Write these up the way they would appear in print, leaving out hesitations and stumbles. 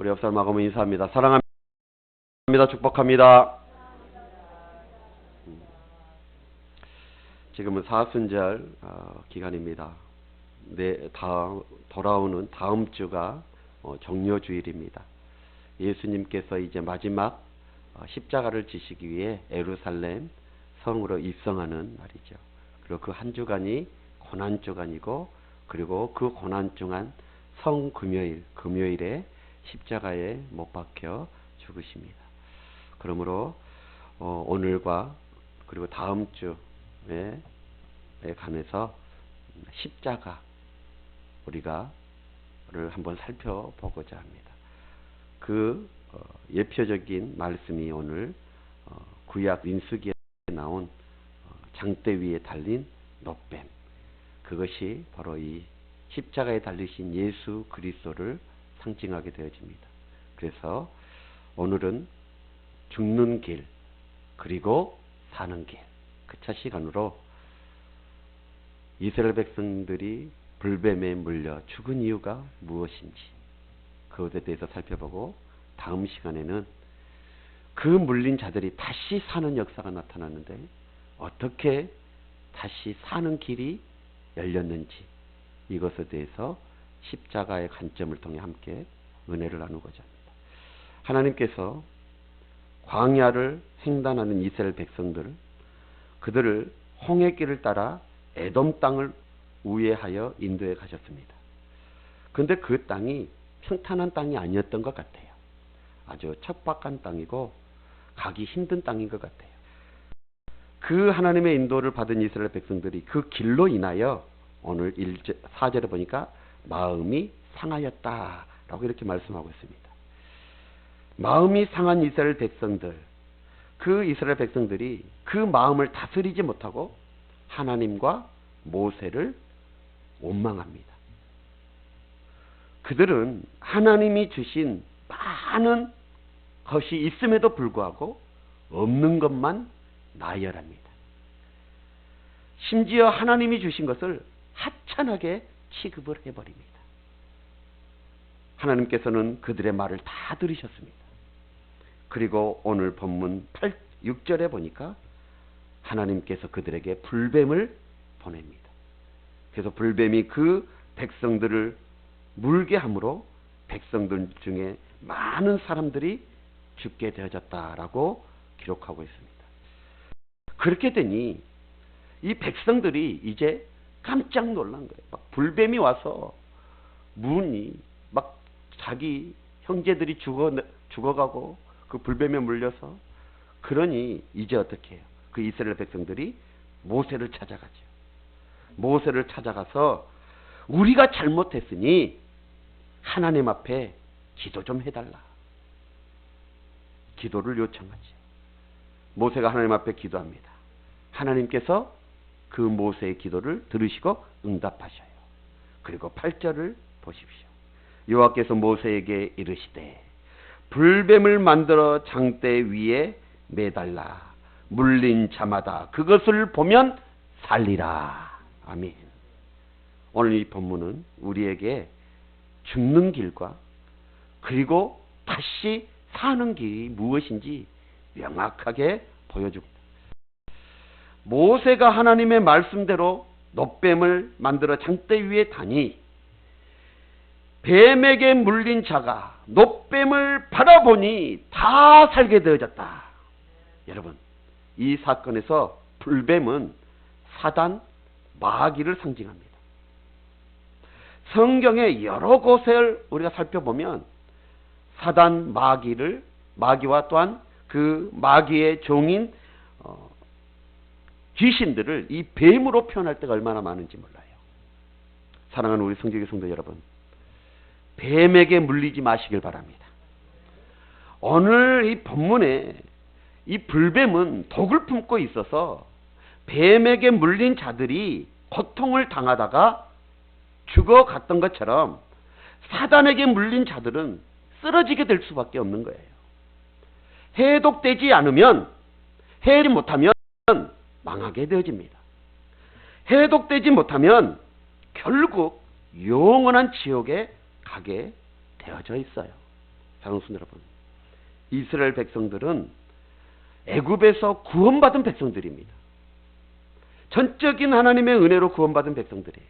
우리 옆 사람하고 인사합니다. 사랑합니다. 축복합니다. 지금은 사순절 기간입니다. 돌아오는 다음 주가 정료주일입니다. 예수님께서 이제 마지막 십자가를 지시기 위해 예루살렘 성으로 입성하는 날이죠. 그리고 그 한 주간이 고난주간이고, 그리고 그 고난주간 성금요일, 금요일에 십자가에 못 박혀 죽으십니다. 그러므로 오늘과 그리고 다음 주에 관해서 십자가 우리가를 한번 살펴보고자 합니다. 그 예표적인 말씀이 오늘 구약 민수기에 나온 장대 위에 달린 놋뱀, 그것이 바로 이 십자가에 달리신 예수 그리스도를 상징하게 되어집니다. 그래서 오늘은 죽는 길 그리고 사는 길, 그 첫 시간으로 이스라엘 백성들이 불뱀에 물려 죽은 이유가 무엇인지 그것에 대해서 살펴보고, 다음 시간에는 그 물린 자들이 다시 사는 역사가 나타났는데 어떻게 다시 사는 길이 열렸는지, 이것에 대해서 십자가의 관점을 통해 함께 은혜를 나누고자 합니다. 하나님께서 광야를 횡단하는 이스라엘 백성들, 그들을 홍해길을 따라 에돔 땅을 우회하여 인도에 가셨습니다. 그런데 그 땅이 평탄한 땅이 아니었던 것 같아요. 아주 척박한 땅이고 가기 힘든 땅인 것 같아요. 그 하나님의 인도를 받은 이스라엘 백성들이 그 길로 인하여 오늘 4절에 보니까 마음이 상하였다라고 이렇게 말씀하고 있습니다. 마음이 상한 이스라엘 백성들, 그 이스라엘 백성들이 그 마음을 다스리지 못하고 하나님과 모세를 원망합니다. 그들은 하나님이 주신 많은 것이 있음에도 불구하고 없는 것만 나열합니다. 심지어 하나님이 주신 것을 하찮게 취급을 해버립니다. 하나님께서는 그들의 말을 다 들으셨습니다. 그리고 오늘 본문 6절에 보니까 하나님께서 그들에게 불뱀을 보냅니다. 그래서 불뱀이 그 백성들을 물게 함으로 백성들 중에 많은 사람들이 죽게 되어졌다라고 기록하고 있습니다. 그렇게 되니 이 백성들이 이제 깜짝 놀란 거예요. 막 불뱀이 와서 문이 막 자기 형제들이 죽어가고 그 불뱀에 물려서, 그러니 이제 어떻게 해요? 그 이스라엘 백성들이 모세를 찾아가죠. 모세를 찾아가서 우리가 잘못했으니 하나님 앞에 기도 좀 해달라. 기도를 요청하죠. 모세가 하나님 앞에 기도합니다. 하나님께서 그 모세의 기도를 들으시고 응답하셔요. 그리고 8절을 보십시오. 여호와께서 모세에게 이르시되 불뱀을 만들어 장대 위에 매달라. 물린 자마다 그것을 보면 살리라. 아멘. 오늘 이 본문은 우리에게 죽는 길과 그리고 다시 사는 길이 무엇인지 명확하게 보여줍니다. 모세가 하나님의 말씀대로 놋뱀을 만들어 장대 위에 다니 뱀에게 물린 자가 놋뱀을 바라보니 다 살게 되어졌다. 여러분, 이 사건에서 불뱀은 사단, 마귀를 상징합니다. 성경의 여러 곳을 우리가 살펴보면 사단, 마귀와 또한 그 마귀의 종인 귀신들을 이 뱀으로 표현할 때가 얼마나 많은지 몰라요. 사랑하는 우리 성경의 성도 여러분, 뱀에게 물리지 마시길 바랍니다. 오늘 이 본문에 이 불뱀은 독을 품고 있어서 뱀에게 물린 자들이 고통을 당하다가 죽어갔던 것처럼 사단에게 물린 자들은 쓰러지게 될 수밖에 없는 거예요. 해독되지 않으면, 해지 못하면 망하게 되어집니다. 해독되지 못하면 결국 영원한 지옥에 가게 되어져 있어요. 사랑하는 여러분, 이스라엘 백성들은 애굽에서 구원받은 백성들입니다. 전적인 하나님의 은혜로 구원받은 백성들이에요.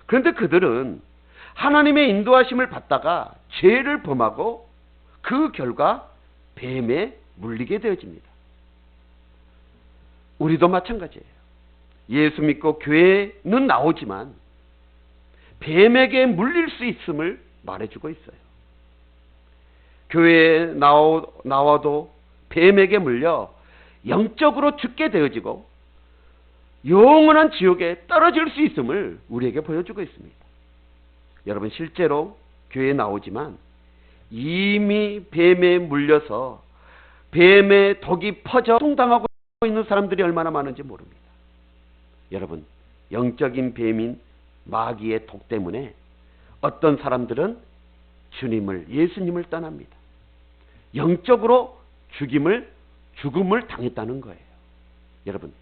그런데 그들은 하나님의 인도하심을 받다가 죄를 범하고 그 결과 뱀에 물리게 되어집니다. 우리도 마찬가지예요. 예수 믿고 교회는 나오지만 뱀에게 물릴 수 있음을 말해주고 있어요. 교회에 나와도 뱀에게 물려 영적으로 죽게 되어지고 영원한 지옥에 떨어질 수 있음을 우리에게 보여주고 있습니다. 여러분, 실제로 교회에 나오지만 이미 뱀에 물려서 뱀의 독이 퍼져 고통당하고 있는 사람들이 얼마나 많은지 모릅니다. 여러분, 영적인 뱀인 마귀의 독 때문에 어떤 사람들은 예수님을 떠납니다. 영적으로 죽음을 당했다는 거예요. 여러분,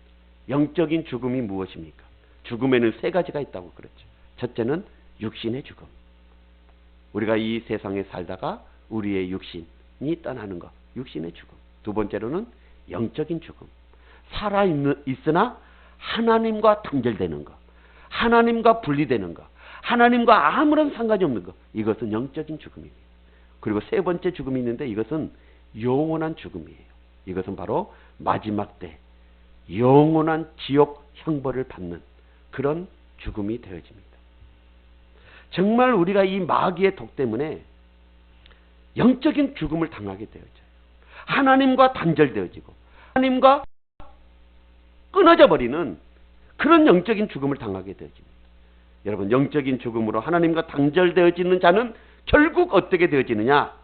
영적인 죽음이 무엇입니까? 죽음에는 세 가지가 있다고 그랬죠. 첫째는 육신의 죽음. 우리가 이 세상에 살다가 우리의 육신이 떠나는 것, 육신의 죽음. 두 번째로는 영적인 죽음. 살아있으나 하나님과 단절되는 것, 하나님과 분리되는 것, 하나님과 아무런 상관이 없는 것, 이것은 영적인 죽음입니다. 그리고 세 번째 죽음이 있는데 이것은 영원한 죽음이에요. 이것은 바로 마지막 때 영원한 지옥 형벌을 받는 그런 죽음이 되어집니다. 정말 우리가 이 마귀의 독 때문에 영적인 죽음을 당하게 되어져요. 하나님과 단절되어지고 하나님과 끊어져 버리는 그런 영적인 죽음을 당하게 되어집니다. 여러분, 영적인 죽음으로 하나님과 단절되어지는 자는 결국 어떻게 되어지느냐?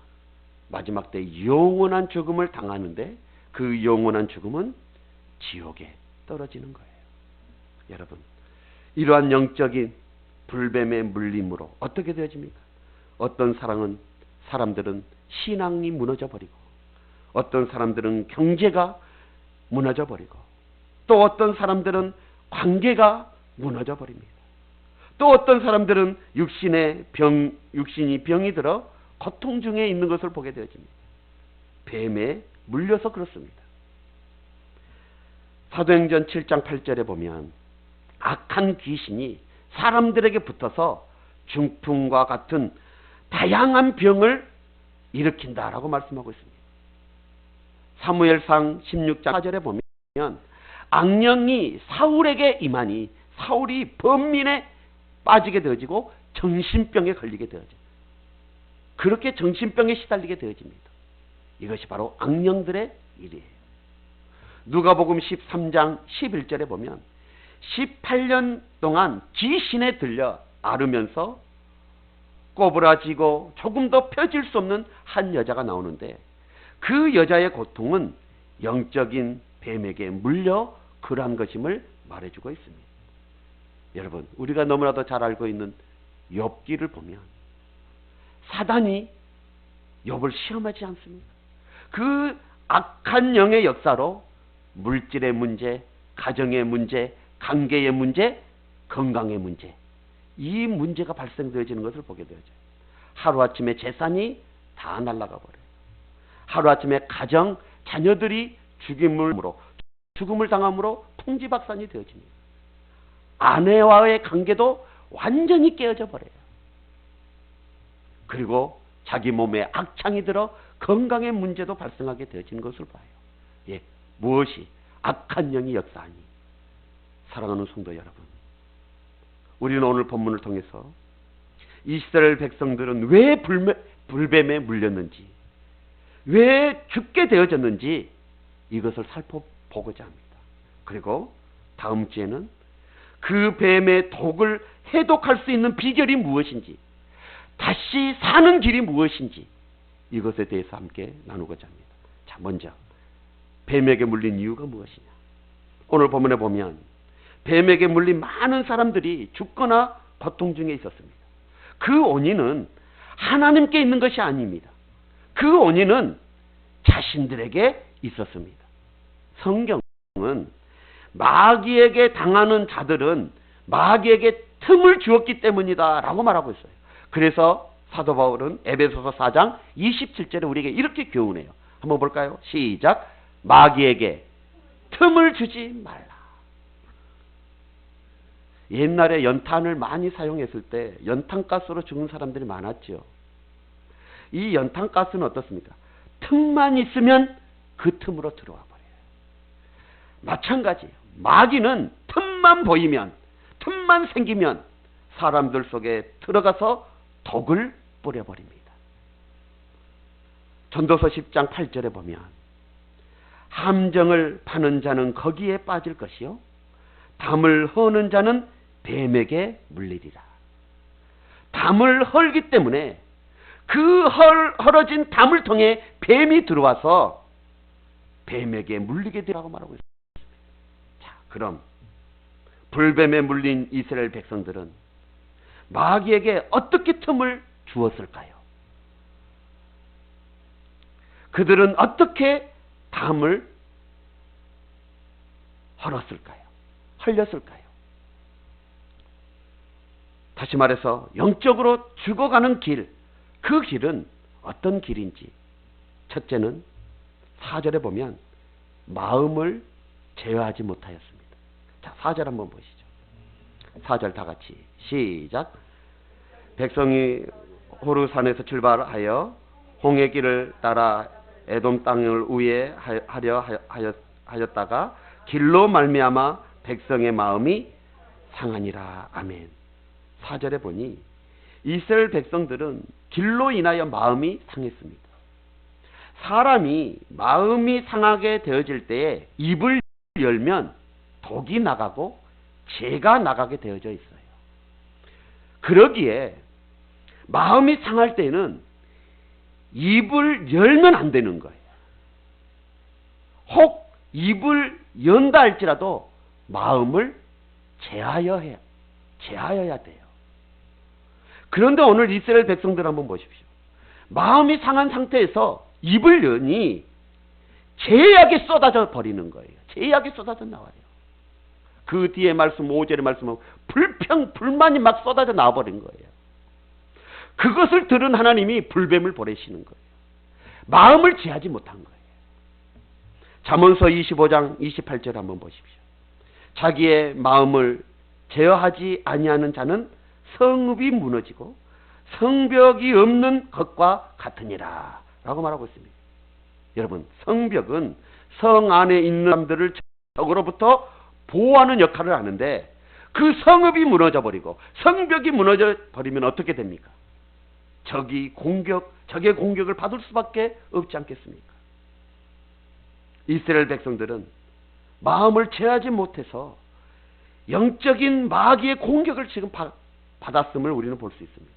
마지막 때 영원한 죽음을 당하는데 그 영원한 죽음은 지옥에 떨어지는 거예요. 여러분, 이러한 영적인 불뱀의 물림으로 어떻게 되어집니까? 어떤 사람들은 신앙이 무너져 버리고, 어떤 사람들은 경제가 무너져 버리고, 또 어떤 사람들은 관계가 무너져 버립니다. 또 어떤 사람들은 육신이 병이 들어 고통 중에 있는 것을 보게 되어집니다. 뱀에 물려서 그렇습니다. 사도행전 7장 8절에 보면 악한 귀신이 사람들에게 붙어서 중풍과 같은 다양한 병을 일으킨다라고 말씀하고 있습니다. 사무엘상 16장 4절에 보면 악령이 사울에게 임하니 사울이 번민에 빠지게 되어지고 정신병에 걸리게 되어져요. 그렇게 정신병에 시달리게 되어집니다. 이것이 바로 악령들의 일이에요. 누가복음 13장 11절에 보면 18년 동안 귀신에 들려 앓으면서 꼬부라지고 조금 더 펴질 수 없는 한 여자가 나오는데 그 여자의 고통은 영적인 뱀에게 물려 그러한 것임을 말해주고 있습니다. 여러분, 우리가 너무나도 잘 알고 있는 욥기를 보면 사단이 욥을 시험하지 않습니까? 그 악한 영의 역사로 물질의 문제, 가정의 문제, 관계의 문제, 건강의 문제, 이 문제가 발생되어지는 것을 보게 되어져요. 하루아침에 재산이 다 날아가 버려요. 하루아침에 가정, 자녀들이 죽음을 당함으로 통지박산이 되어집니다. 아내와의 관계도 완전히 깨어져 버려요. 그리고 자기 몸에 악창이 들어 건강의 문제도 발생하게 되어지는 것을 봐요. 예, 무엇이 악한 영이 역사하니? 사랑하는 성도 여러분, 우리는 오늘 본문을 통해서 이스라엘 백성들은 왜 불뱀에 물렸는지, 왜 죽게 되어졌는지 이것을 살펴보고자 합니다. 그리고 다음 주에는 그 뱀의 독을 해독할 수 있는 비결이 무엇인지, 다시 사는 길이 무엇인지 이것에 대해서 함께 나누고자 합니다. 자, 먼저 뱀에게 물린 이유가 무엇이냐? 오늘 본문에 보면 뱀에게 물린 많은 사람들이 죽거나 고통 중에 있었습니다. 그 원인은 하나님께 있는 것이 아닙니다. 그 원인은 자신들에게 있었습니다. 성경은 마귀에게 당하는 자들은 마귀에게 틈을 주었기 때문이다 라고 말하고 있어요. 그래서 사도 바울은 에베소서 4장 27절에 우리에게 이렇게 교훈해요. 한번 볼까요? 시작. 마귀에게 틈을 주지 말라. 옛날에 연탄을 많이 사용했을 때 연탄가스로 죽은 사람들이 많았죠. 이 연탄가스는 어떻습니까? 틈만 있으면 그 틈으로 들어와 버려요. 마찬가지예요. 마귀는 틈만 보이면, 틈만 생기면 사람들 속에 들어가서 독을 뿌려버립니다. 전도서 10장 8절에 보면 함정을 파는 자는 거기에 빠질 것이요 담을 허는 자는 뱀에게 물리리라. 담을 헐기 때문에 그 헐어진 담을 통해 뱀이 들어와서 뱀에게 물리게 되라고 말하고 있습니다. 자, 그럼 불뱀에 물린 이스라엘 백성들은 마귀에게 어떻게 틈을 주었을까요? 그들은 어떻게 담을 헐었을까요? 헐렸을까요? 다시 말해서 영적으로 죽어가는 길, 그 길은 어떤 길인지, 첫째는 4절에 보면 마음을 제어하지 못하였습니다. 자, 4절 한번 보시죠. 4절 다 같이 시작. 백성이 호르산에서 출발하여 홍해 길을 따라 에돔 땅을 우회하려 하였다가 길로 말미암아 백성의 마음이 상하니라. 아멘. 4절에 보니 이스라엘 백성들은 길로 인하여 마음이 상했습니다. 사람이 마음이 상하게 되어질 때에 입을 열면 독이 나가고 재가 나가게 되어져 있어요. 그러기에 마음이 상할 때는 입을 열면 안 되는 거예요. 혹 입을 연다 할지라도 마음을 제하여야 돼요. 그런데 오늘 이스라엘 백성들 한번 보십시오. 마음이 상한 상태에서 입을 여니 죄악이 쏟아져 버리는 거예요. 죄악이 쏟아져 나와요. 그 뒤에 말씀 5절의 말씀은 불만이 막 쏟아져 나와버린 거예요. 그것을 들은 하나님이 불뱀을 보내시는 거예요. 마음을 제하지 못한 거예요. 잠언서 25장 28절 한번 보십시오. 자기의 마음을 제어하지 아니하는 자는 성읍이 무너지고 성벽이 없는 것과 같으니라 라고 말하고 있습니다. 여러분, 성벽은 성 안에 있는 사람들을 적으로부터 보호하는 역할을 하는데 그 성읍이 무너져 버리고 성벽이 무너져 버리면 어떻게 됩니까? 적의 공격을 받을 수밖에 없지 않겠습니까? 이스라엘 백성들은 마음을 제하지 못해서 영적인 마귀의 공격을 지금 받았음을 우리는 볼 수 있습니다.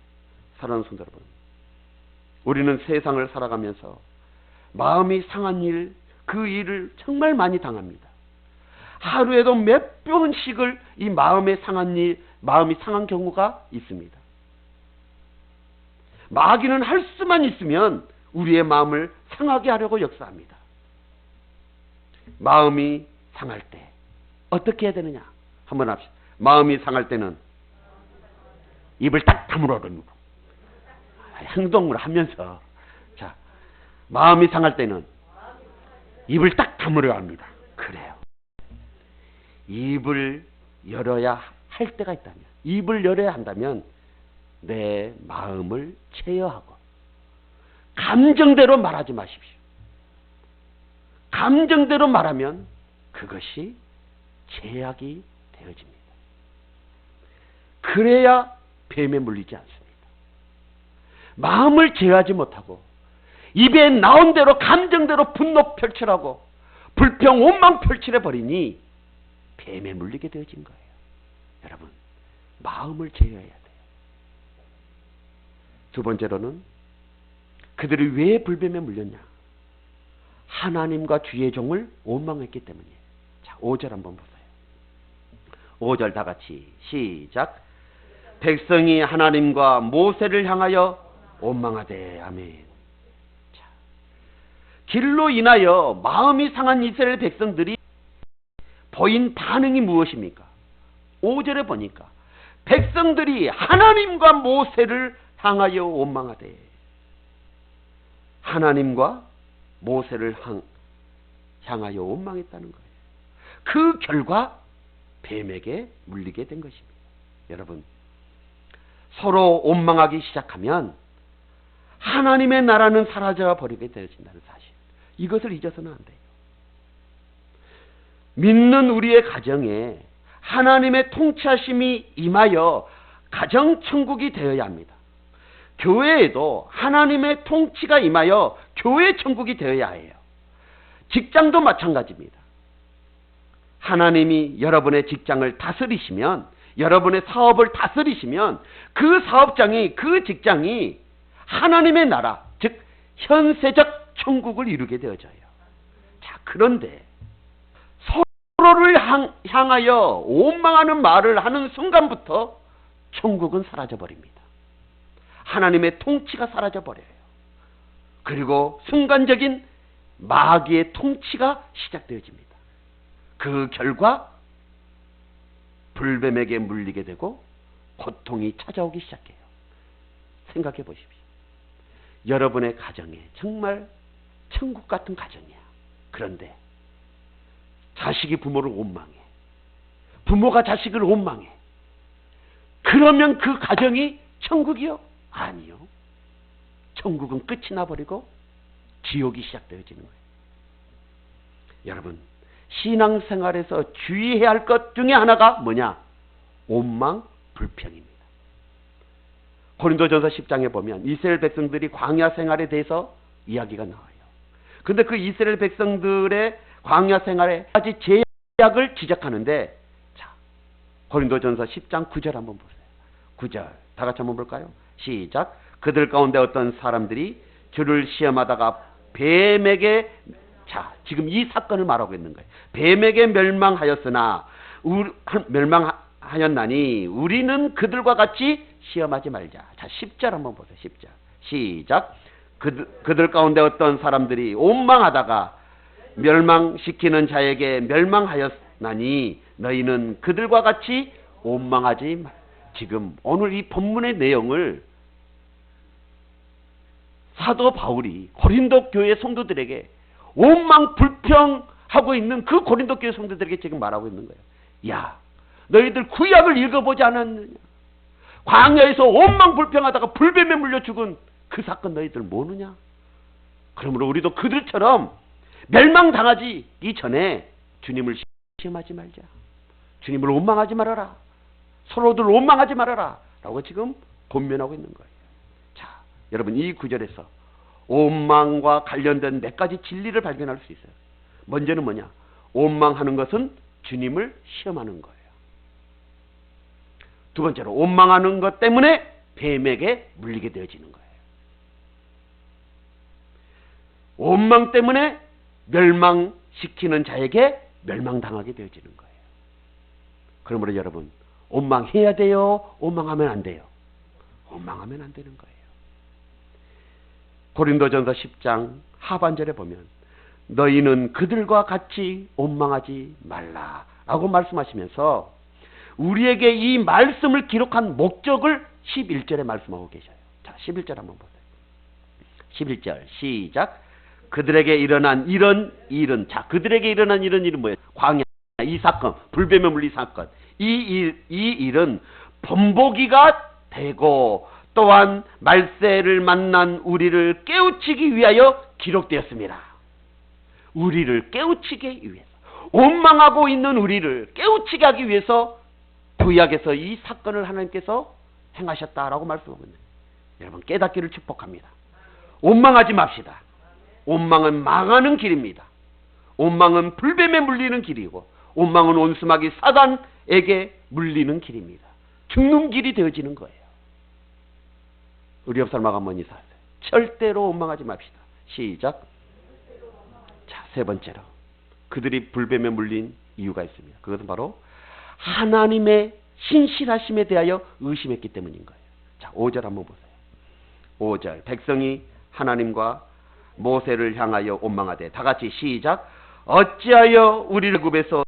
사랑하는 성도 여러분, 우리는 세상을 살아가면서 마음이 상한 일, 그 일을 정말 많이 당합니다. 하루에도 몇 번씩을 이 마음이 상한 경우가 있습니다. 마귀는 할 수만 있으면 우리의 마음을 상하게 하려고 역사합니다. 마음이 상할 때 어떻게 해야 되느냐? 한번 합시다. 마음이 상할 때는 입을 딱 다물어라. 행동을 하면서. 자, 마음이 상할 때는 입을 딱 다물어야 합니다. 그래요. 입을 열어야 할 때가 있다면, 입을 열어야 한다면 내 마음을 제어하고 감정대로 말하지 마십시오. 감정대로 말하면 그것이 제약이 되어집니다. 그래야 뱀에 물리지 않습니다. 마음을 제어하지 못하고 입에 나온 대로 감정대로 분노 펼치라고 불평 원망 펼치려 버리니 뱀에 물리게 되어진 거예요. 여러분, 마음을 제어해야 돼요. 두 번째로는 그들이 왜 불뱀에 물렸냐? 하나님과 주의 종을 원망했기 때문이에요. 자, 5절 한번 보세요. 5절 다 같이 시작. 백성이 하나님과 모세를 향하여 원망하되. 아멘. 자, 길로 인하여 마음이 상한 이스라엘 백성들이 보인 반응이 무엇입니까? 5절에 보니까 백성들이 하나님과 모세를 향하여 원망하되, 하나님과 모세를 향하여 원망했다는 거예요. 그 결과 뱀에게 물리게 된 것입니다. 여러분, 서로 원망하기 시작하면 하나님의 나라는 사라져 버리게 되어진다는 사실, 이것을 잊어서는 안 돼요. 믿는 우리의 가정에 하나님의 통치하심이 임하여 가정천국이 되어야 합니다. 교회에도 하나님의 통치가 임하여 교회 천국이 되어야 해요. 직장도 마찬가지입니다. 하나님이 여러분의 직장을 다스리시면, 여러분의 사업을 다스리시면 그 사업장이, 그 직장이 하나님의 나라, 즉 현세적 천국을 이루게 되어져요. 자, 그런데 서로를 향하여 원망하는 말을 하는 순간부터 천국은 사라져 버립니다. 하나님의 통치가 사라져 버려요. 그리고 순간적인 마귀의 통치가 시작되어집니다. 그 결과 불뱀에게 물리게 되고 고통이 찾아오기 시작해요. 생각해 보십시오. 여러분의 가정에 정말 천국 같은 가정이야. 그런데 자식이 부모를 원망해. 부모가 자식을 원망해. 그러면 그 가정이 천국이요? 아니요. 천국은 끝이 나버리고 지옥이 시작되어지는 거예요. 여러분, 신앙생활에서 주의해야 할 것 중에 하나가 뭐냐? 원망, 불평입니다. 고린도전서 10장에 보면 이스라엘 백성들이 광야 생활에 대해서 이야기가 나와요. 근데 그 이스라엘 백성들의 광야 생활에 아주 제약을 지적하는데, 자, 고린도전서 10장 9절 한번 보세요. 9절 다 같이 한번 볼까요? 시작. 그들 가운데 어떤 사람들이 주를 시험하다가 뱀에게, 자, 지금 이 사건을 말하고 있는 거예요. 뱀에게 멸망하였나니 우리는 그들과 같이 시험하지 말자. 자, 10절 한번 보세요. 10절 시작. 그들 가운데 어떤 사람들이 원망하다가 멸망시키는 자에게 멸망하였나니 너희는 그들과 같이 원망하지 말. 지금 오늘 이 본문의 내용을 사도 바울이 고린도 교회 성도들에게 원망 불평하고 있는 그 고린도 교회 성도들에게 지금 말하고 있는 거예요. 야, 너희들 구약을 읽어보지 않았느냐? 광야에서 원망 불평하다가 불뱀에 물려 죽은 그 사건 너희들 모르냐? 그러므로 우리도 그들처럼 멸망당하지 이전에 주님을 시험하지 말자. 주님을 원망하지 말아라. 서로들 원망하지 말아라. 라고 지금 권면하고 있는 거예요. 자, 여러분, 이 구절에서 원망과 관련된 몇 가지 진리를 발견할 수 있어요. 먼저는 뭐냐? 원망하는 것은 주님을 시험하는 거예요. 두 번째로, 원망하는 것 때문에 뱀에게 물리게 되어지는 거예요. 원망 때문에 멸망시키는 자에게 멸망당하게 되어지는 거예요. 그러므로 여러분, 원망해야 돼요? 원망하면 안 돼요? 원망하면 안 되는 거예요. 고린도전서 10장 하반절에 보면 너희는 그들과 같이 원망하지 말라라고 말씀하시면서 우리에게 이 말씀을 기록한 목적을 11절에 말씀하고 계셔요. 자, 11절 한번 보세요. 11절 시작. 그들에게 일어난 이런 일은, 자, 그들에게 일어난 이런 일은 뭐예요? 광야 이 사건, 불뱀에 물린 사건, 이 일은 본보기가 되고 또한 말세를 만난 우리를 깨우치기 위하여 기록되었습니다. 우리를 깨우치기 위해서, 원망하고 있는 우리를 깨우치게 하기 위해서 구약에서 이 사건을 하나님께서 행하셨다라고 말씀하고 있는, 여러분 깨닫기를 축복합니다. 원망하지 맙시다. 원망은 망하는 길입니다. 원망은 불뱀에 물리는 길이고, 원망은 원수마귀 사단에게 물리는 길입니다. 죽는 길이 되어지는 거예요. 우리 옆 사람하고 한번 인사하세요. 절대로 원망하지 맙시다. 시작. 자, 세 번째로, 그들이 불뱀에 물린 이유가 있습니다. 그것은 바로 하나님의 신실하심에 대하여 의심했기 때문인 거예요. 자, 5절 한번 보세요. 5절 백성이 하나님과 모세를 향하여 원망하되, 다 같이 시작. 어찌하여 우리를 애굽에서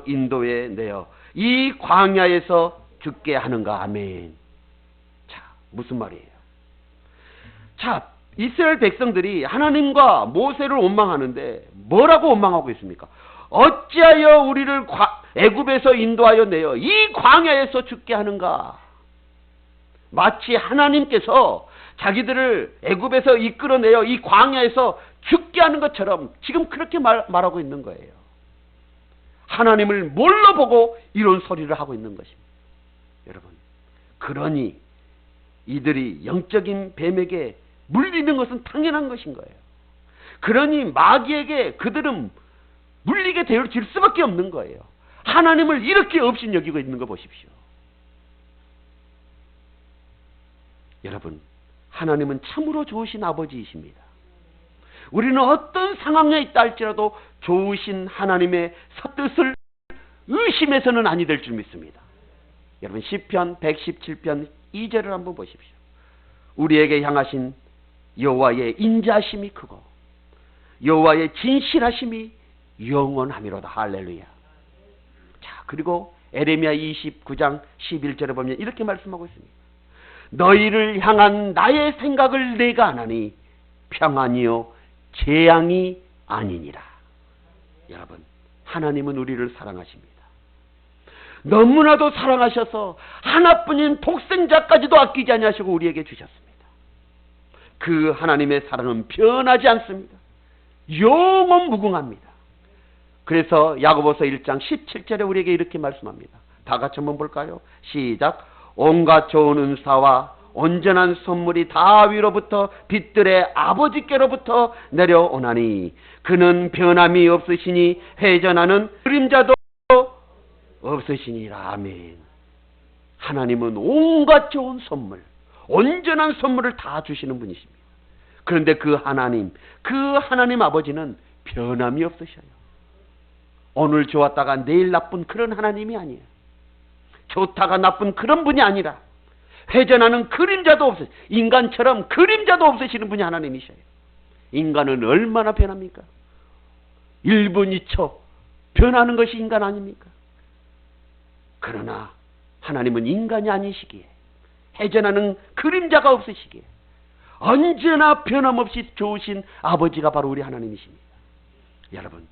인도에 내어 이 광야에서 죽게 하는가. 아멘. 자, 무슨 말이에요? 자, 이스라엘 백성들이 하나님과 모세를 원망하는데 뭐라고 원망하고 있습니까? 어찌하여 우리를 애굽에서 인도하여 내어 이 광야에서 죽게 하는가? 마치 하나님께서 자기들을 애굽에서 이끌어내어 이 광야에서 죽게 하는 것처럼 지금 그렇게 말하고 있는 거예요. 하나님을 뭘로 보고 이런 소리를 하고 있는 것입니다. 여러분, 그러니 이들이 영적인 뱀에게 물리는 것은 당연한 것인 거예요. 그러니 마귀에게 그들은 물리게 되어 질 수밖에 없는 거예요. 하나님을 이렇게 업신여기고 있는 거 보십시오. 여러분, 하나님은 참으로 좋으신 아버지이십니다. 우리는 어떤 상황에 있다 할지라도 좋으신 하나님의 뜻을 의심해서는 아니 될 줄 믿습니다. 여러분, 시편 117편 2절을 한번 보십시오. 우리에게 향하신 여호와의 인자심이 크고 여호와의 진실하심이 영원하미로다. 할렐루야. 자, 그리고 에레미야 29장 11절에 보면 이렇게 말씀하고 있습니다. 너희를 향한 나의 생각을 내가 아나니 평안이요 재앙이 아니니라. 여러분, 하나님은 우리를 사랑하십니다. 너무나도 사랑하셔서 하나뿐인 독생자까지도 아끼지 아니하시고 우리에게 주셨습니다. 그 하나님의 사랑은 변하지 않습니다. 영원 무궁합니다. 그래서 야고보서 1장 17절에 우리에게 이렇게 말씀합니다. 다 같이 한번 볼까요? 시작. 온갖 좋은 은사와 온전한 선물이 다위로부터 빛들의 아버지께로부터 내려오나니 그는 변함이 없으시니 회전하는 그림자도 없으시니라. 아멘. 하나님은 온갖 좋은 선물, 온전한 선물을 다 주시는 분이십니다. 그런데 그 하나님 아버지는 변함이 없으셔요. 오늘 좋았다가 내일 나쁜 그런 하나님이 아니에요. 좋다가 나쁜 그런 분이 아니라 회전하는 그림자도 없으시고 인간처럼 그림자도 없으시는 분이 하나님이셔요. 인간은 얼마나 변합니까? 1분 2초 변하는 것이 인간 아닙니까? 그러나 하나님은 인간이 아니시기에 회전하는 그림자가 없으시기에 언제나 변함없이 좋으신 아버지가 바로 우리 하나님이십니다. 여러분,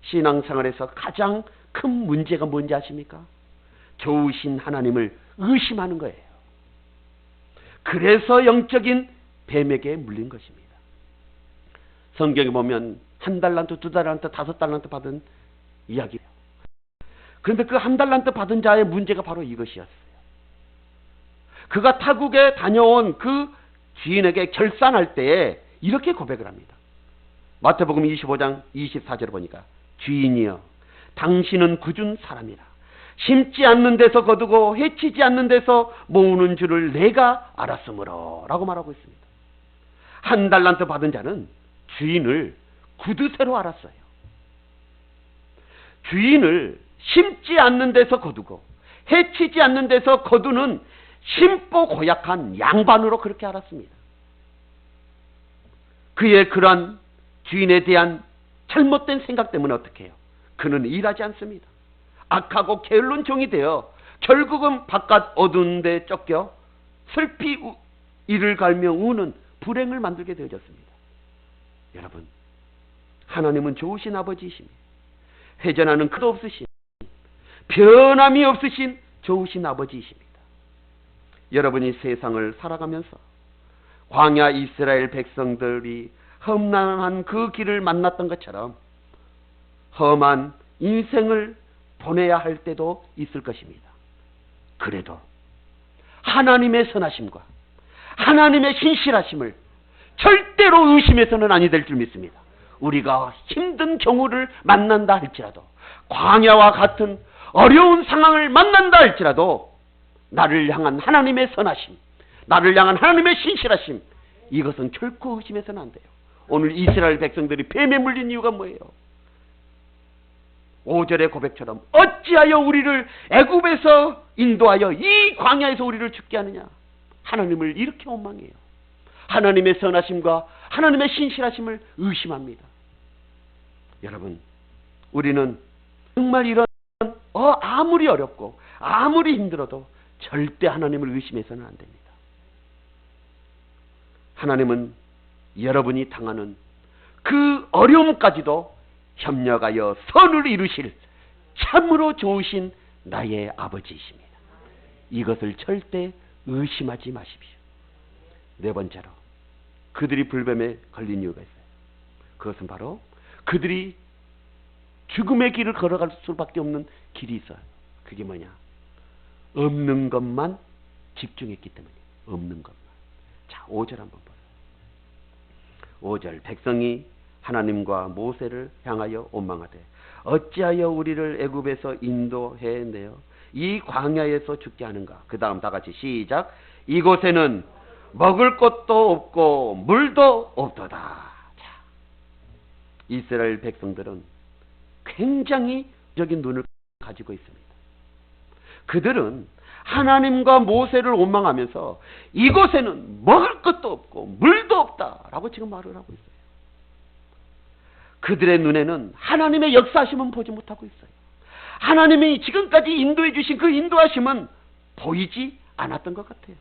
신앙생활에서 가장 큰 문제가 뭔지 아십니까? 좋으신 하나님을 의심하는 거예요. 그래서 영적인 뱀에게 물린 것입니다. 성경에 보면 1달란트, 2달란트, 5달란트 받은 이야기예요. 그런데 그 1달란트 받은 자의 문제가 바로 이것이었어요. 그가 타국에 다녀온 그 주인에게 결산할 때에 이렇게 고백을 합니다. 마태복음 25장 24절을 보니까 주인이여 당신은 굳은 사람이라 심지 않는 데서 거두고 해치지 않는 데서 모으는 줄을 내가 알았으므로 라고 말하고 있습니다. 1달란트 받은 자는 주인을 구두쇠로 알았어요. 주인을 심지 않는 데서 거두고 해치지 않는 데서 거두는 심보 고약한 양반으로 그렇게 알았습니다. 그의 그러한 주인에 대한 잘못된 생각 때문에 어떻게 해요? 그는 일하지 않습니다. 악하고 게을른 종이 되어 결국은 바깥 어두운 데 쫓겨 슬피 이를 갈며 우는 불행을 만들게 되어졌습니다. 여러분, 하나님은 좋으신 아버지이십니다. 회전하는 끝도 없으신, 변함이 없으신 좋으신 아버지이십니다. 여러분이 세상을 살아가면서 광야 이스라엘 백성들이 험난한 그 길을 만났던 것처럼 험한 인생을 보내야 할 때도 있을 것입니다. 그래도 하나님의 선하심과 하나님의 신실하심을 절대로 의심해서는 아니 될 줄 믿습니다. 우리가 힘든 경우를 만난다 할지라도, 광야와 같은 어려운 상황을 만난다 할지라도 나를 향한 하나님의 선하심, 나를 향한 하나님의 신실하심, 이것은 결코 의심해서는 안 돼요. 오늘 이스라엘 백성들이 뱀에 물린 이유가 뭐예요? 5절의 고백처럼 어찌하여 우리를 애굽에서 인도하여 이 광야에서 우리를 죽게 하느냐. 하나님을 이렇게 원망해요. 하나님의 선하심과 하나님의 신실하심을 의심합니다. 여러분, 우리는 정말 이런 아무리 어렵고 아무리 힘들어도 절대 하나님을 의심해서는 안 됩니다. 하나님은 여러분이 당하는 그 어려움까지도 협력하여 선을 이루실 참으로 좋으신 나의 아버지이십니다. 이것을 절대 의심하지 마십시오. 네 번째로, 그들이 불뱀에 걸린 이유가 있어요. 그것은 바로 그들이 죽음의 길을 걸어갈 수밖에 없는 길이 있어요. 그게 뭐냐? 없는 것만 집중했기 때문이에요. 없는 것만. 자, 5절 한번 보세요. 5절, 백성이 하나님과 모세를 향하여 원망하되 어찌하여 우리를 애굽에서 인도해내어 이 광야에서 죽게 하는가? 그 다음 다 같이 시작. 이곳에는 먹을 것도 없고 물도 없도다. 자, 이스라엘 백성들은 굉장히 적인 눈을 가지고 있습니다. 그들은 하나님과 모세를 원망하면서 이곳에는 먹을 것도 없고 물도 없다라고 지금 말을 하고 있어요. 그들의 눈에는 하나님의 역사하심은 보지 못하고 있어요. 하나님이 지금까지 인도해 주신 그 인도하심은 보이지 않았던 것 같아요.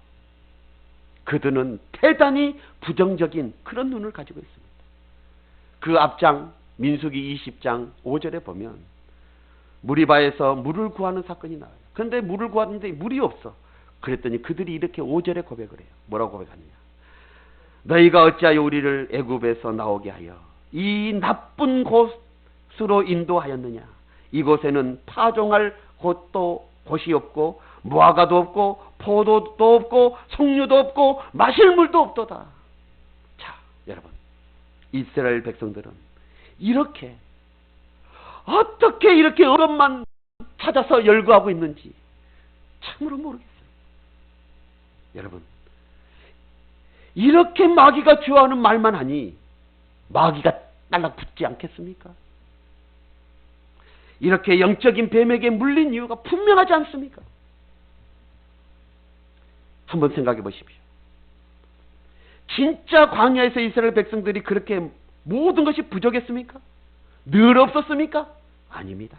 그들은 대단히 부정적인 그런 눈을 가지고 있습니다. 그 앞장 민수기 20장 5절에 보면 무리바에서 물을 구하는 사건이 나와요. 그런데 물을 구하는데 물이 없어. 그랬더니 그들이 이렇게 5절에 고백을 해요. 뭐라고 고백하느냐? 너희가 어찌하여 우리를 애굽에서 나오게 하여 이 나쁜 곳으로 인도하였느냐? 이곳에는 파종할 곳이 없고 무화과도 없고 포도도 없고 석류도 없고 마실 물도 없도다. 자, 여러분, 이스라엘 백성들은 이렇게 어떻게 이렇게 어렵만 찾아서 열거하고 있는지 참으로 모르겠어요. 여러분, 이렇게 마귀가 좋아하는 말만 하니 마귀가 딸락붙지 않겠습니까? 이렇게 영적인 뱀에게 물린 이유가 분명하지 않습니까? 한번 생각해 보십시오. 진짜 광야에서 이스라엘 백성들이 그렇게 모든 것이 부족했습니까? 늘 없었습니까? 아닙니다.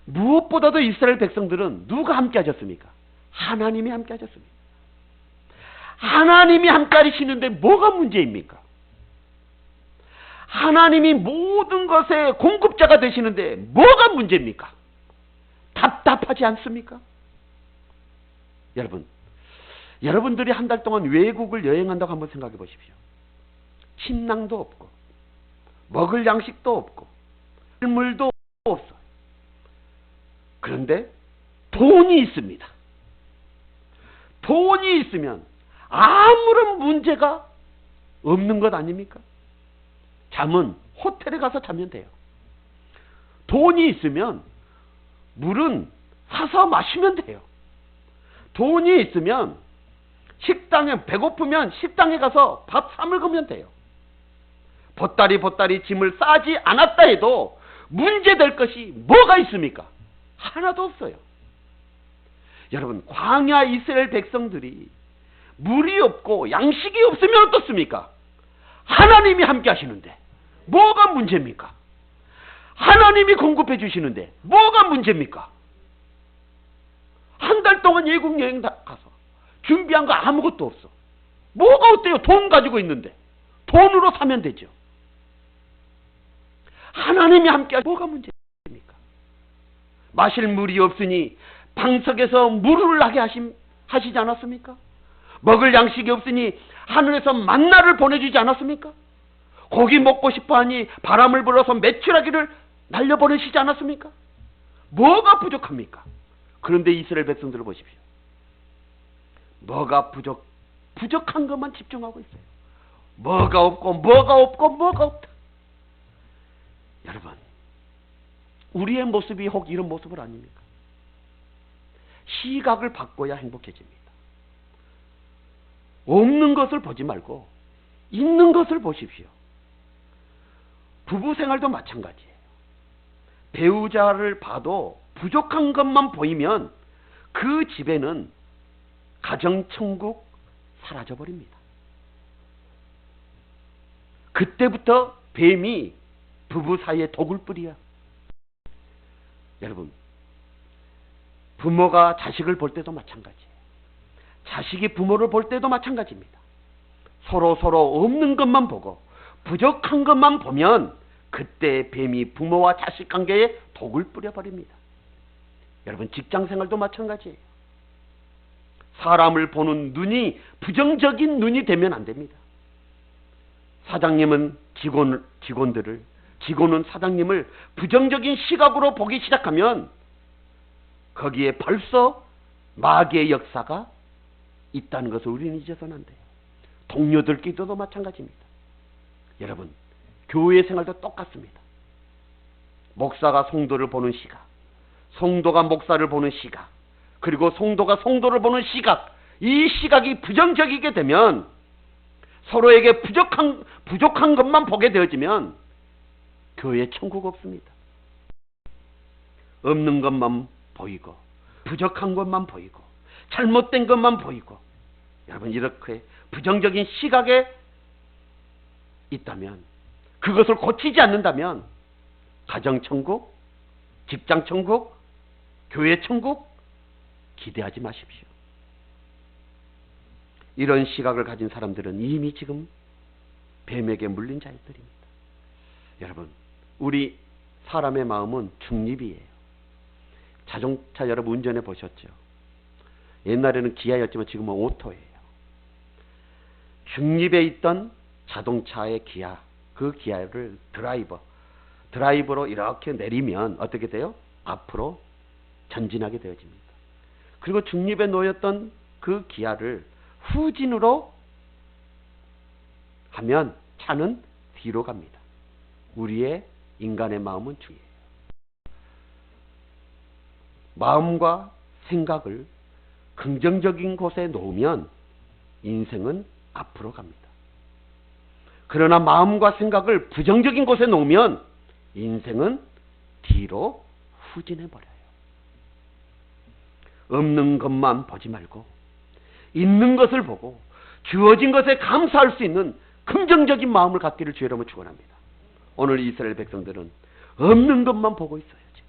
무엇보다도 이스라엘 백성들은 누가 함께 하셨습니까? 하나님이 함께 하셨습니다. 하나님이 함께 하시는데 뭐가 문제입니까? 하나님이 모든 것의 공급자가 되시는데 뭐가 문제입니까? 답답하지 않습니까? 여러분, 여러분들이 한 달 동안 외국을 여행한다고 한번 생각해 보십시오. 침낭도 없고 먹을 양식도 없고 물도 없어요. 그런데 돈이 있습니다. 돈이 있으면 아무런 문제가 없는 것 아닙니까? 잠은 호텔에 가서 자면 돼요. 돈이 있으면 물은 사서 마시면 돼요. 돈이 있으면 식당에 배고프면 식당에 가서 밥 사 먹으면 돼요. 보따리 짐을 싸지 않았다 해도 문제될 것이 뭐가 있습니까? 하나도 없어요. 여러분, 광야 이스라엘 백성들이 물이 없고 양식이 없으면 어떻습니까? 하나님이 함께 하시는데 뭐가 문제입니까? 하나님이 공급해 주시는데 뭐가 문제입니까? 한 달 동안 외국 여행 가서 준비한 거 아무것도 없어. 뭐가 어때요? 돈 가지고 있는데 돈으로 사면 되죠. 하나님이 함께 하시면 뭐가 문제입니까? 마실 물이 없으니 방석에서 물을 나게 하시지 않았습니까? 먹을 양식이 없으니 하늘에서 만나를 보내주지 않았습니까? 고기 먹고 싶어하니 바람을 불어서 메추라기를 날려보내시지 않았습니까? 뭐가 부족합니까? 그런데 이스라엘 백성들을 보십시오. 뭐가 부족한 것만 집중하고 있어요. 뭐가 없다. 여러분, 우리의 모습이 혹 이런 모습을 아닙니까? 시각을 바꿔야 행복해집니다. 없는 것을 보지 말고 있는 것을 보십시오. 부부 생활도 마찬가지예요. 배우자를 봐도 부족한 것만 보이면 그 집에는 가정천국 사라져버립니다. 그때부터 뱀이 부부 사이에 독을 뿌리야. 여러분, 부모가 자식을 볼 때도 마찬가지예요. 자식이 부모를 볼 때도 마찬가지입니다. 서로 없는 것만 보고 부족한 것만 보면 그때 뱀이 부모와 자식 관계에 독을 뿌려버립니다. 여러분, 직장생활도 마찬가지예요. 사람을 보는 눈이 부정적인 눈이 되면 안 됩니다. 사장님은 직원은 사장님을 부정적인 시각으로 보기 시작하면 거기에 벌써 마귀의 역사가 있다는 것을 우리는 잊어서는 안 돼요. 동료들끼리도 마찬가지입니다. 여러분, 교회 생활도 똑같습니다. 목사가 성도를 보는 시각, 성도가 목사를 보는 시각, 그리고 성도가 성도를 보는 시각, 이 시각이 부정적이게 되면 서로에게 부족한 것만 보게 되어지면 교회에 천국 없습니다. 없는 것만 보이고 부족한 것만 보이고 잘못된 것만 보이고, 여러분, 이렇게 부정적인 시각에 있다면, 그것을 고치지 않는다면 가정천국, 직장천국, 교회천국 기대하지 마십시오. 이런 시각을 가진 사람들은 이미 지금 뱀에게 물린 자들입니다. 여러분, 우리 사람의 마음은 중립이에요. 자동차 여러분 운전해 보셨죠? 옛날에는 기아였지만 지금은 오토예요. 중립에 있던 자동차의 기아, 그 기아를 드라이버로 이렇게 내리면 어떻게 돼요? 앞으로 전진하게 되어집니다. 그리고 중립에 놓였던 그 기아를 후진으로 하면 차는 뒤로 갑니다. 우리의 인간의 마음은 중요해요. 마음과 생각을 긍정적인 곳에 놓으면 인생은 앞으로 갑니다. 그러나 마음과 생각을 부정적인 곳에 놓으면 인생은 뒤로 후진해버려요. 없는 것만 보지 말고 있는 것을 보고 주어진 것에 감사할 수 있는 긍정적인 마음을 갖기를 주의 이름으로 축원합니다. 오늘 이스라엘 백성들은 없는 것만 보고 있어요. 지금.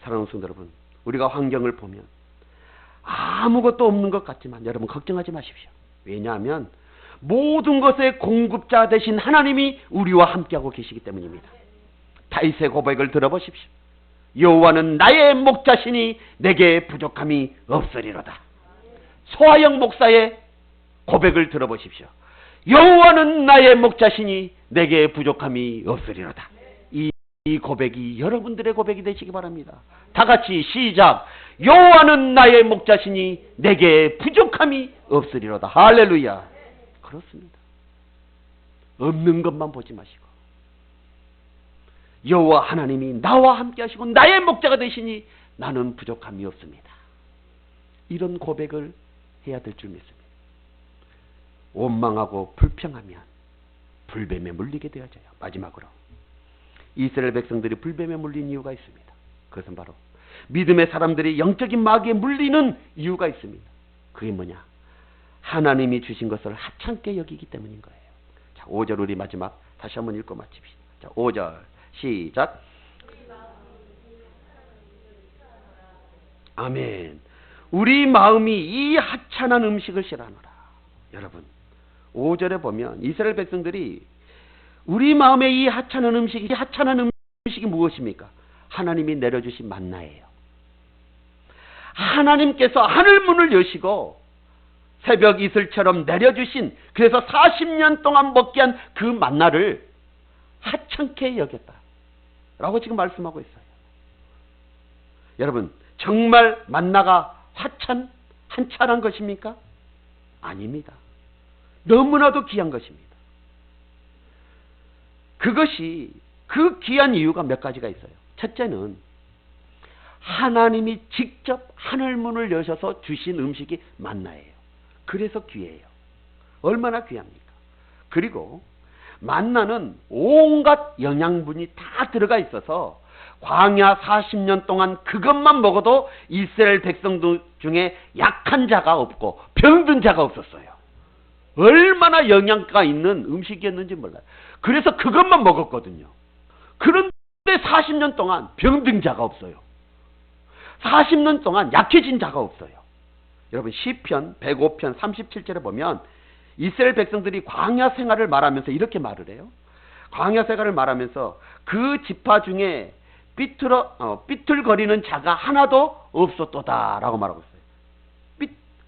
사랑하는 성도 여러분, 우리가 환경을 보면 아무것도 없는 것 같지만 여러분 걱정하지 마십시오. 왜냐하면 모든 것의 공급자 되신 하나님이 우리와 함께하고 계시기 때문입니다. 다윗의 고백을 들어보십시오. 여호와는 나의 목자시니 내게 부족함이 없으리로다. 소아영 목사의 고백을 들어보십시오. 여호와는 나의 목자시니 내게 부족함이 없으리로다. 이 고백이 여러분들의 고백이 되시기 바랍니다. 다 같이 시작. 여호와는 나의 목자시니 내게 부족함이 없으리로다. 할렐루야. 그렇습니다. 없는 것만 보지 마시고 여호와 하나님이 나와 함께 하시고 나의 목자가 되시니 나는 부족함이 없습니다. 이런 고백을 해야 될 줄 믿습니다. 원망하고 불평하면 불뱀에 물리게 되어져요. 마지막으로 이스라엘 백성들이 불뱀에 물린 이유가 있습니다. 그것은 바로 믿음의 사람들이 영적인 마귀에 물리는 이유가 있습니다. 그게 뭐냐? 하나님이 주신 것을 하찮게 여기기 때문인 거예요. 자, 5절 우리 마지막 다시 한번 읽고 마칩시다. 자, 5절 시작. 아멘. 우리 마음이 이 하찮은 음식을 싫어하노라. 여러분, 5절에 보면 이스라엘 백성들이 우리 마음에 이 하찮은 음식이 무엇입니까? 하나님이 내려주신 만나예요. 하나님께서 하늘문을 여시고 새벽 이슬처럼 내려주신, 그래서 40년 동안 먹게 한 그 만나를 하찮게 여겼다 라고 지금 말씀하고 있어요. 여러분, 정말 만나가 한찬한 것입니까? 아닙니다. 너무나도 귀한 것입니다. 그것이 그 귀한 이유가 몇 가지가 있어요. 첫째는 하나님이 직접 하늘문을 여셔서 주신 음식이 만나예요. 그래서 귀해요. 얼마나 귀합니까? 그리고 만나는 온갖 영양분이 다 들어가 있어서 광야 40년 동안 그것만 먹어도 이스라엘 백성들 중에 약한 자가 없고 병든 자가 없었어요. 얼마나 영양가 있는 음식이었는지 몰라요. 그래서 그것만 먹었거든요. 그런데 40년 동안 병든 자가 없어요. 40년 동안 약해진 자가 없어요. 여러분 시편 105편 37절에 보면 이스라엘 백성들이 광야 생활을 말하면서 이렇게 말을 해요. 광야 생활을 말하면서 그 지파 중에 삐뚤거리는 자가 하나도 없었도다 라고 말하고 있어요.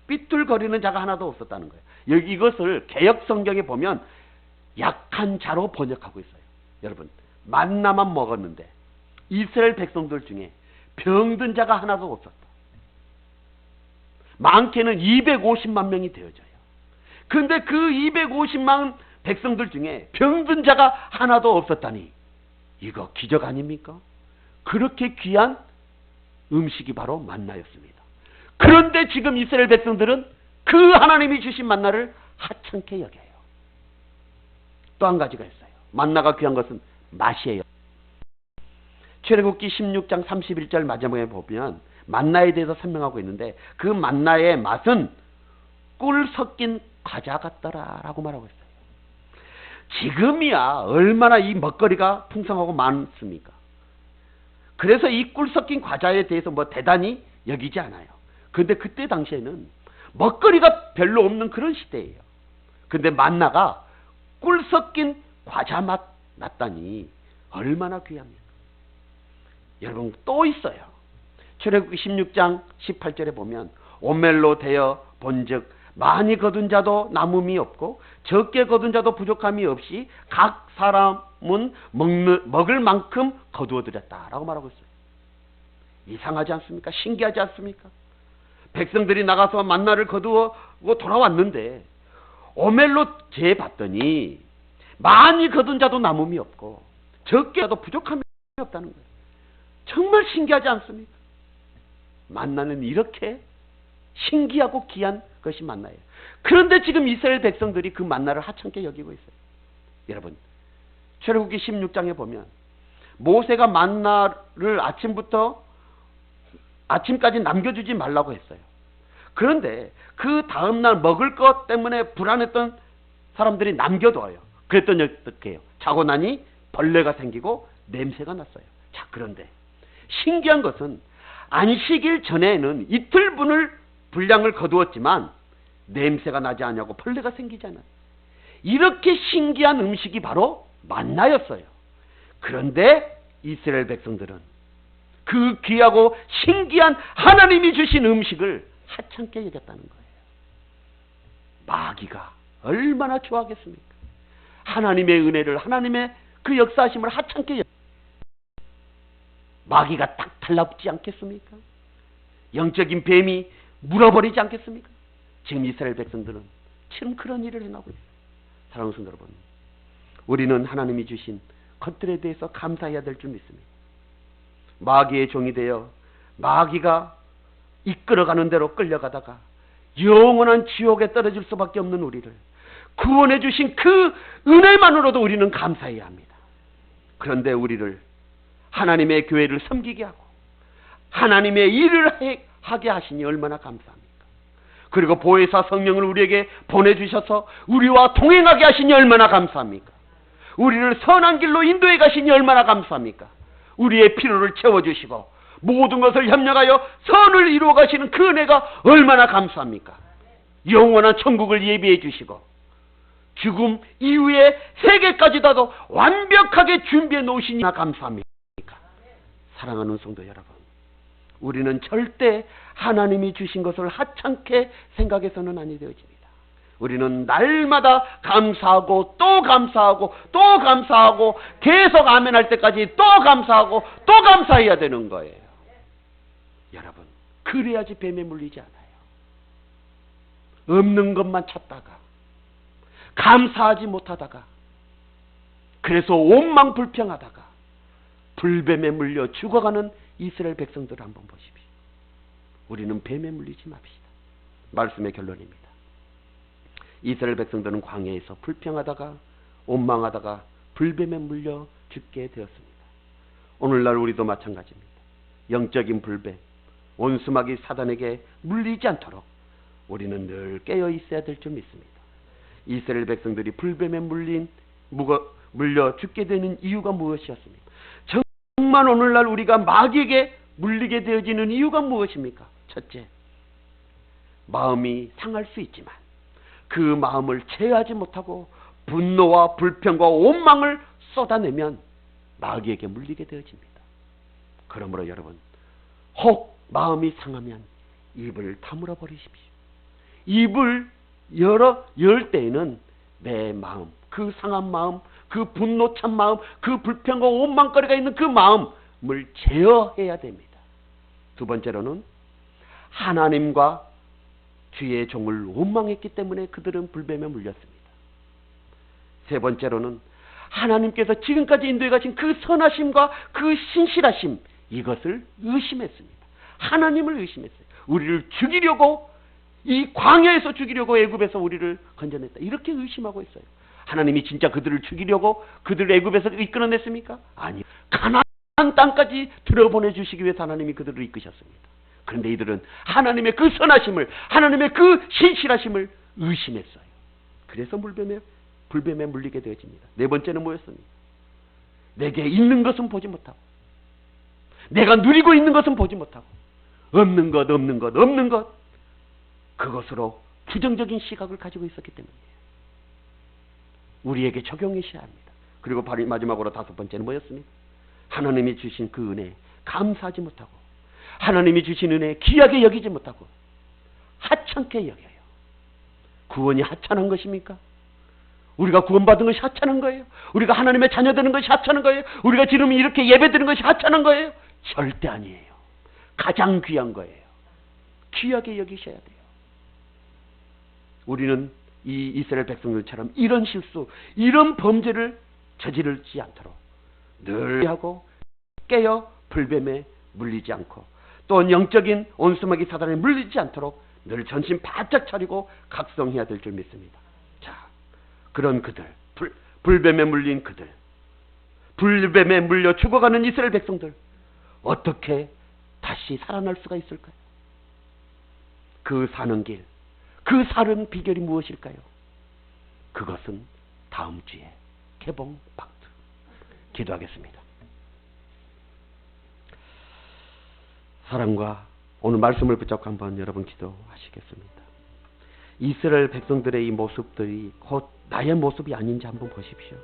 삐뚤거리는 자가 하나도 없었다는 거예요. 여기 이것을 개역 성경에 보면 약한 자로 번역하고 있어요. 여러분, 만나만 먹었는데 이스라엘 백성들 중에 병든 자가 하나도 없었다. 많게는 250만 명이 되어져요. 그런데 그 250만 백성들 중에 병든 자가 하나도 없었다니, 이거 기적 아닙니까? 그렇게 귀한 음식이 바로 만나였습니다. 그런데 지금 이스라엘 백성들은 그 하나님이 주신 만나를 하찮게 여겨요. 또 한 가지가 있어요. 만나가 귀한 것은 맛이에요. 출애굽기 16장 31절 마지막에 보면 만나에 대해서 설명하고 있는데, 그 만나의 맛은 꿀 섞인 과자 같더라 라고 말하고 있어요. 지금이야 얼마나 이 먹거리가 풍성하고 많습니까? 그래서 이 꿀 섞인 과자에 대해서 뭐 대단히 여기지 않아요. 그런데 그때 당시에는 먹거리가 별로 없는 그런 시대예요. 그런데 만나가 꿀 섞인 과자 맛 났다니 얼마나 귀합니까? 여러분, 또 있어요. 출애굽기 16장 18절에 보면 오멜로 되어 본즉 많이 거둔 자도 남음이 없고 적게 거둔 자도 부족함이 없이 각 사람은 먹을 만큼 거두어들였다라고 말하고 있어요. 이상하지 않습니까? 신기하지 않습니까? 백성들이 나가서 만나를 거두고 돌아왔는데 오멜로 재봤더니 많이 거둔 자도 남음이 없고 적게 자도 부족함이 없다는 거예요. 정말 신기하지 않습니까? 만나는 이렇게 신기하고 귀한 것이 만나예요. 그런데 지금 이스라엘 백성들이 그 만나를 하찮게 여기고 있어요. 여러분, 출애굽기 16장에 보면 모세가 만나를 아침까지 남겨주지 말라고 했어요. 그런데 그 다음날 먹을 것 때문에 불안했던 사람들이 남겨둬요. 그랬더니 어떻게 해요? 자고 나니 벌레가 생기고 냄새가 났어요. 자, 그런데 신기한 것은 안식일 전에는 이틀 분량을 거두었지만 냄새가 나지 않냐고 벌레가 생기지 않아요. 이렇게 신기한 음식이 바로 만나였어요. 그런데 이스라엘 백성들은 그 귀하고 신기한 하나님이 주신 음식을 하찮게 여겼다는 거예요. 마귀가 얼마나 좋아하겠습니까? 하나님의 은혜를, 하나님의 그 역사하심을 하찮게 여겼습니다. 마귀가 딱 달라붙지 않겠습니까? 영적인 뱀이 물어버리지 않겠습니까? 지금 이스라엘 백성들은 지금 그런 일을 행하고 있어요. 사랑하는 성도 여러분, 우리는 하나님이 주신 것들에 대해서 감사해야 될 줄 믿습니다. 마귀의 종이 되어 마귀가 이끌어가는 대로 끌려가다가 영원한 지옥에 떨어질 수밖에 없는 우리를 구원해 주신 그 은혜만으로도 우리는 감사해야 합니다. 그런데 우리를 하나님의 교회를 섬기게 하고 하나님의 일을 하게 하시니 얼마나 감사합니까? 그리고 보혜사 성령을 우리에게 보내주셔서 우리와 동행하게 하시니 얼마나 감사합니까? 우리를 선한 길로 인도해 가시니 얼마나 감사합니까? 우리의 필요를 채워주시고 모든 것을 협력하여 선을 이루어 가시는 그 은혜가 얼마나 감사합니까? 영원한 천국을 예비해 주시고 죽음 이후에 세계까지도 완벽하게 준비해 놓으시니 감사합니까? 사랑하는 성도 여러분, 우리는 절대 하나님이 주신 것을 하찮게 생각해서는 아니 되어집니다. 우리는 날마다 감사하고 또 감사하고 또 감사하고 계속 아멘할 때까지 또 감사하고 또 감사해야 되는 거예요. 여러분, 그래야지 뱀에 물리지 않아요. 없는 것만 찾다가 감사하지 못하다가 그래서 원망 불평하다가 불뱀에 물려 죽어가는 이스라엘 백성들을 한번 보십시오. 우리는 뱀에 물리지 맙시다. 말씀의 결론입니다. 이스라엘 백성들은 광야에서 불평하다가 원망하다가 불뱀에 물려 죽게 되었습니다. 오늘날 우리도 마찬가지입니다. 영적인 불뱀, 원수마귀 사단에게 물리지 않도록 우리는 늘 깨어 있어야 될 줄 믿습니다. 이스라엘 백성들이 불뱀에 물려 죽게 되는 이유가 무엇이었습니까? 정말 오늘날 우리가 마귀에게 물리게 되어지는 이유가 무엇입니까? 첫째, 마음이 상할 수 있지만 그 마음을 제어하지 못하고 분노와 불평과 원망을 쏟아내면 마귀에게 물리게 되어집니다. 그러므로 여러분, 혹 마음이 상하면 입을 다물어 버리십시오. 입을 열 때에는 내 마음, 그 상한 마음, 그 분노 찬 마음, 그 불평과 원망거리가 있는 그 마음을 제어해야 됩니다. 두 번째로는 하나님과 주의 종을 원망했기 때문에 그들은 불뱀에 물렸습니다. 세 번째로는 하나님께서 지금까지 인도해 가신 그 선하심과 그 신실하심, 이것을 의심했습니다. 하나님을 의심했어요. 우리를 죽이려고, 이 광야에서 죽이려고 애굽에서 우리를 건져냈다, 이렇게 의심하고 있어요. 하나님이 진짜 그들을 죽이려고 그들을 애굽에서 이끌어냈습니까? 아니요. 가나안 땅까지 들어보내 주시기 위해서 하나님이 그들을 이끄셨습니다. 그런데 이들은 하나님의 그 선하심을, 하나님의 그 신실하심을 의심했어요. 그래서 불뱀에 물리게 되어집니다. 네 번째는 뭐였습니까? 내게 있는 것은 보지 못하고, 내가 누리고 있는 것은 보지 못하고, 없는 것, 그것으로 부정적인 시각을 가지고 있었기 때문이에요. 우리에게 적용하셔야 합니다. 그리고 마지막으로 다섯 번째는 뭐였습니까? 하나님이 주신 그 은혜 감사하지 못하고, 하나님이 주신 은혜 귀하게 여기지 못하고 하찮게 여겨요. 구원이 하찮은 것입니까? 우리가 구원받은 것이 하찮은 거예요? 우리가 하나님의 자녀 되는 것이 하찮은 거예요? 우리가 지금 이렇게 예배드리는 것이 하찮은 거예요? 절대 아니에요. 가장 귀한 거예요. 귀하게 여기셔야 돼요. 우리는 이 이스라엘 백성들처럼 이런 실수, 이런 범죄를 저지르지 않도록 늘 하고 깨어 불뱀에 물리지 않고, 또 영적인 온수마귀 사단에 물리지 않도록 늘 전신 바짝 차리고 각성해야 될 줄 믿습니다. 자, 그런 그들, 불뱀에 물린 그들, 불뱀에 물려 죽어가는 이스라엘 백성들, 어떻게 다시 살아날 수가 있을까요? 그 사는 길, 그 사는 비결이 무엇일까요? 그것은 다음 주에 개봉 파트. 기도하겠습니다. 사랑과 오늘 말씀을 붙잡고 한번 여러분 기도하시겠습니다. 이스라엘 백성들의 이 모습들이 곧 나의 모습이 아닌지 한번 보십시오.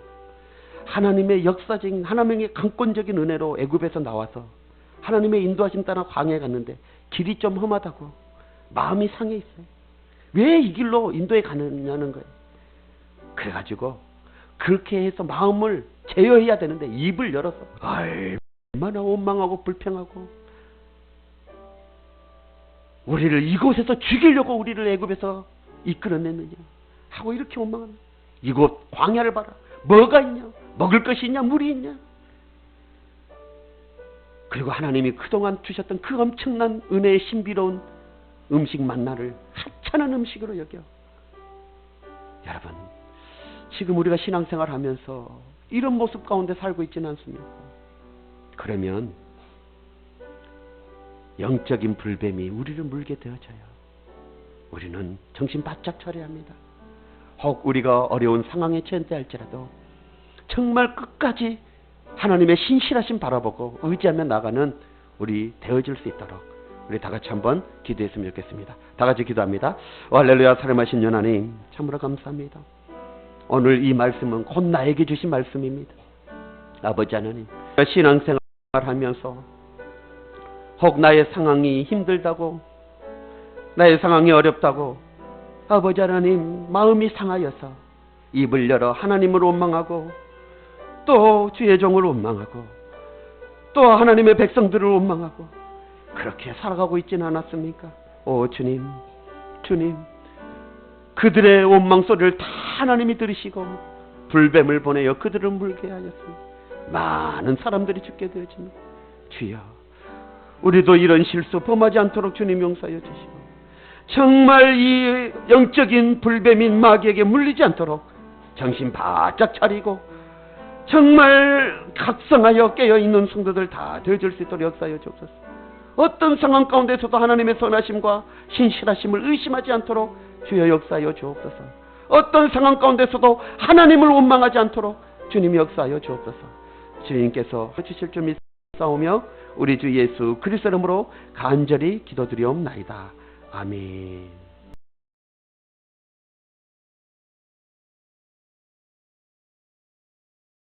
하나님의 역사적인, 하나님의 강권적인 은혜로 애굽에서 나와서 하나님의 인도하신 따라 광야에 갔는데 길이 좀 험하다고 마음이 상해 있어요. 왜 이 길로 인도에 가느냐는 거예요. 그래가지고 그렇게 해서 마음을 제어해야 되는데 입을 열어서 얼마나 원망하고 불평하고, 우리를 이곳에서 죽이려고 우리를 애굽에서 이끌어냈느냐 하고 이렇게 원망합니다. 이곳 광야를 봐라. 뭐가 있냐? 먹을 것이 있냐? 물이 있냐? 그리고 하나님이 그동안 주셨던 그 엄청난 은혜의 신비로운 음식 만나를 하찮은 음식으로 여겨. 여러분, 지금 우리가 신앙생활 하면서 이런 모습 가운데 살고 있지는 않습니까? 그러면 영적인 불뱀이 우리를 물게 되어져요. 우리는 정신 바짝 차려야 합니다. 혹 우리가 어려운 상황에 처한할지라도 정말 끝까지 하나님의 신실하심 바라보고 의지하며 나가는 우리 되어질 수 있도록 우리 다 같이 한번 기도했으면 좋겠습니다. 다 같이 기도합니다. 할렐루야. 사랑하신 하나님, 참으로 감사합니다. 오늘 이 말씀은 곧 나에게 주신 말씀입니다. 아버지 하나님, 신앙생활 하면서 혹 나의 상황이 힘들다고, 나의 상황이 어렵다고 아버지 하나님 마음이 상하여서 입을 열어 하나님을 원망하고, 또 주의 종을 원망하고, 또 하나님의 백성들을 원망하고 그렇게 살아가고 있지는 않았습니까? 오 주님, 주님, 그들의 원망 소리를 다 하나님이 들으시고 불뱀을 보내어 그들을 물게 하셨습니다. 많은 사람들이 죽게 되어집니다. 주여, 우리도 이런 실수 범하지 않도록 주님 용서하여 주시고, 정말 이 영적인 불뱀인 마귀에게 물리지 않도록 정신 바짝 차리고 정말 각성하여 깨어있는 성도들 다 되어줄 수 있도록 역사하여 주옵소서. 어떤 상황 가운데서도 하나님의 선하심과 신실하심을 의심하지 않도록 주여 역사하여 주옵소서. 어떤 상황 가운데서도 하나님을 원망하지 않도록 주님 역사하여 주옵소서. 주님께서 해주실 줄 믿사오며 우리 주 예수 그리스도 이름으로 간절히 기도드리옵나이다. 아멘.